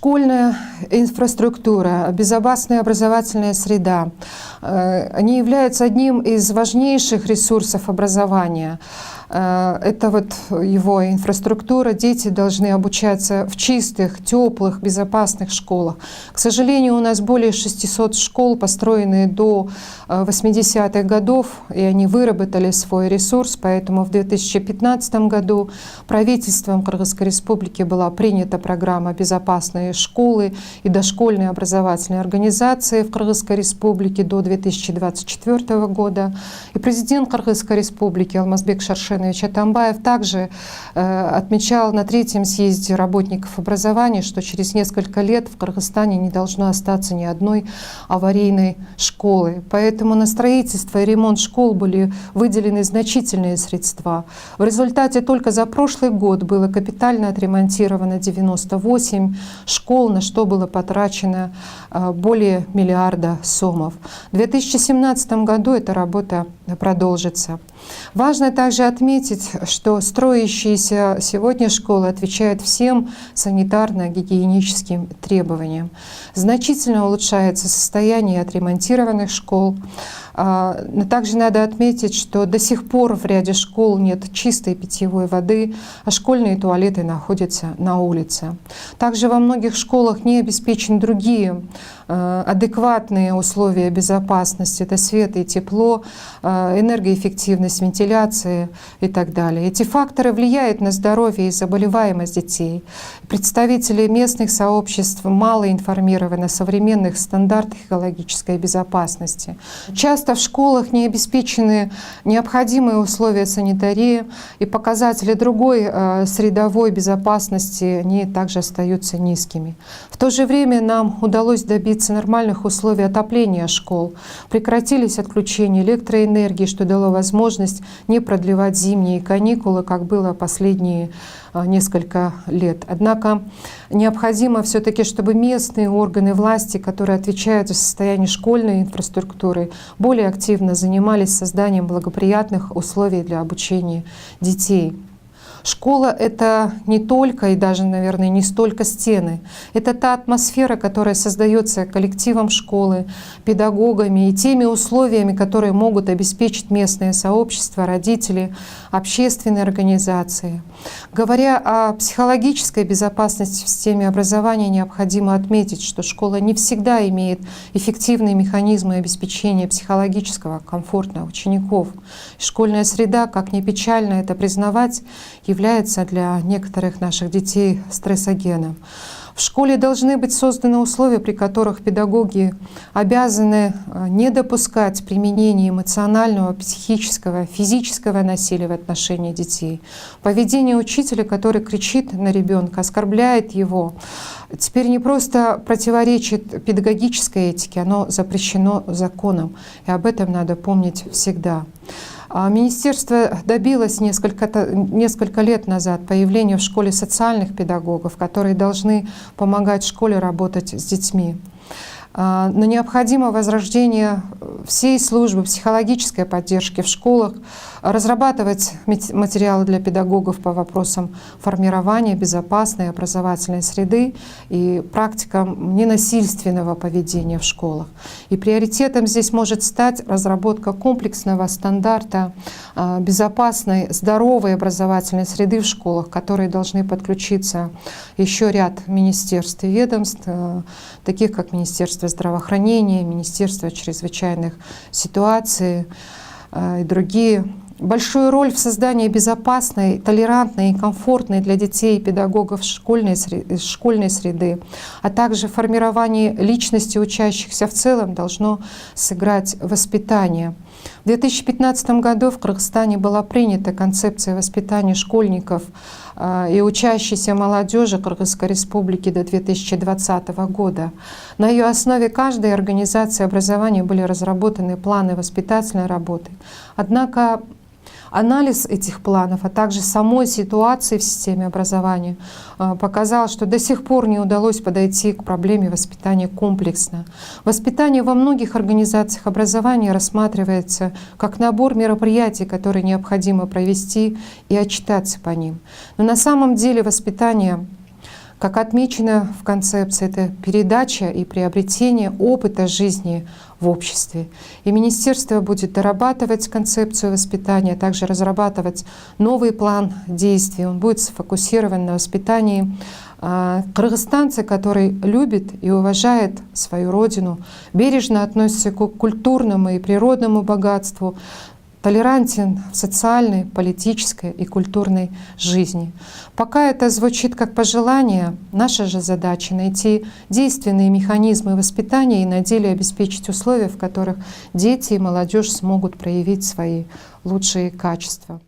Школьная инфраструктура, безопасная образовательная среда, они являются одним из важнейших ресурсов образования. Это вот его инфраструктура. Дети должны обучаться в чистых, теплых, безопасных школах. К сожалению, у нас более 600 школ, построенные до 80-х годов, и они выработали свой ресурс. Поэтому в 2015 году правительством Кыргызской Республики была принята программа «Безопасные школы и дошкольные образовательные организации» в Кыргызской Республике до 2024 года. И президент Кыргызской Республики Алмазбек Шаршенович Атамбаев также отмечал на 3-м съезде работников образования, что через несколько лет в Кыргызстане не должно остаться ни одной аварийной школы. Поэтому на строительство и ремонт школ были выделены значительные средства. В результате только за прошлый год было капитально отремонтировано 98 школ, на что было потрачено более миллиарда сомов. В 2017 году эта работа продолжится. Важно также отметить, что строящиеся сегодня школы отвечают всем санитарно-гигиеническим требованиям. Значительно улучшается состояние отремонтированных школ. Но также надо отметить, что до сих пор в ряде школ нет чистой питьевой воды, а школьные туалеты находятся на улице. Также во многих школах не обеспечены другие адекватные условия безопасности. Это свет и тепло, энергоэффективность, вентиляция и так далее. Эти факторы влияют на здоровье и заболеваемость детей. Представители местных сообществ мало информированы о современных стандартах экологической безопасности. Часто в школах не обеспечены необходимые условия санитарии, и показатели другой средовой безопасности они также остаются низкими. В то же время нам удалось добиться нормальных условий отопления школ. Прекратились отключения электроэнергии, что дало возможность не продлевать зимние каникулы, как было последние несколько лет. Однако необходимо все-таки, чтобы местные органы власти, которые отвечают за состояние школьной инфраструктуры, более активно занимались созданием благоприятных условий для обучения детей. Школа — это не только и даже, наверное, не столько стены. Это та атмосфера, которая создается коллективом школы, педагогами и теми условиями, которые могут обеспечить местное сообщество, родители, общественные организации. Говоря о психологической безопасности в системе образования, необходимо отметить, что школа не всегда имеет эффективные механизмы обеспечения психологического комфорта учеников. Школьная среда, как ни печально это признавать, является для некоторых наших детей стрессогеном. В школе должны быть созданы условия, при которых педагоги обязаны не допускать применения эмоционального, психического, физического насилия в отношении детей. Поведение учителя, который кричит на ребенка, оскорбляет его, теперь не просто противоречит педагогической этике, оно запрещено законом. И об этом надо помнить всегда. Министерство добилось несколько лет назад появления в школе социальных педагогов, которые должны помогать школе работать с детьми. Но необходимо возрождение всей службы психологической поддержки в школах, разрабатывать материалы для педагогов по вопросам формирования безопасной образовательной среды и практикам ненасильственного поведения в школах. И приоритетом здесь может стать разработка комплексного стандарта безопасной, здоровой образовательной среды в школах, к которой должны подключиться еще ряд министерств и ведомств, таких как Министерство здравоохранения, Министерство чрезвычайных ситуаций и другие. Большую роль в создании безопасной, толерантной и комфортной для детей и педагогов школьной среды, а также формировании личности учащихся в целом должно сыграть воспитание. В 2015 году в Кыргызстане была принята концепция воспитания школьников и учащейся молодежи Кыргызской Республики до 2020 года. На ее основе каждой организации образования были разработаны планы воспитательной работы. Однако анализ этих планов, а также самой ситуации в системе образования показал, что до сих пор не удалось подойти к проблеме воспитания комплексно. Воспитание во многих организациях образования рассматривается как набор мероприятий, которые необходимо провести и отчитаться по ним. Но на самом деле воспитание Как отмечено в концепции, это передача и приобретение опыта жизни в обществе. И министерство будет дорабатывать концепцию воспитания, также разрабатывать новый план действий. Он будет сфокусирован на воспитании кыргызстанца, который любит и уважает свою родину, бережно относится к культурному и природному богатству, толерантен в социальной, политической и культурной жизни. Пока это звучит как пожелание, наша же задача — найти действенные механизмы воспитания и на деле обеспечить условия, в которых дети и молодежь смогут проявить свои лучшие качества.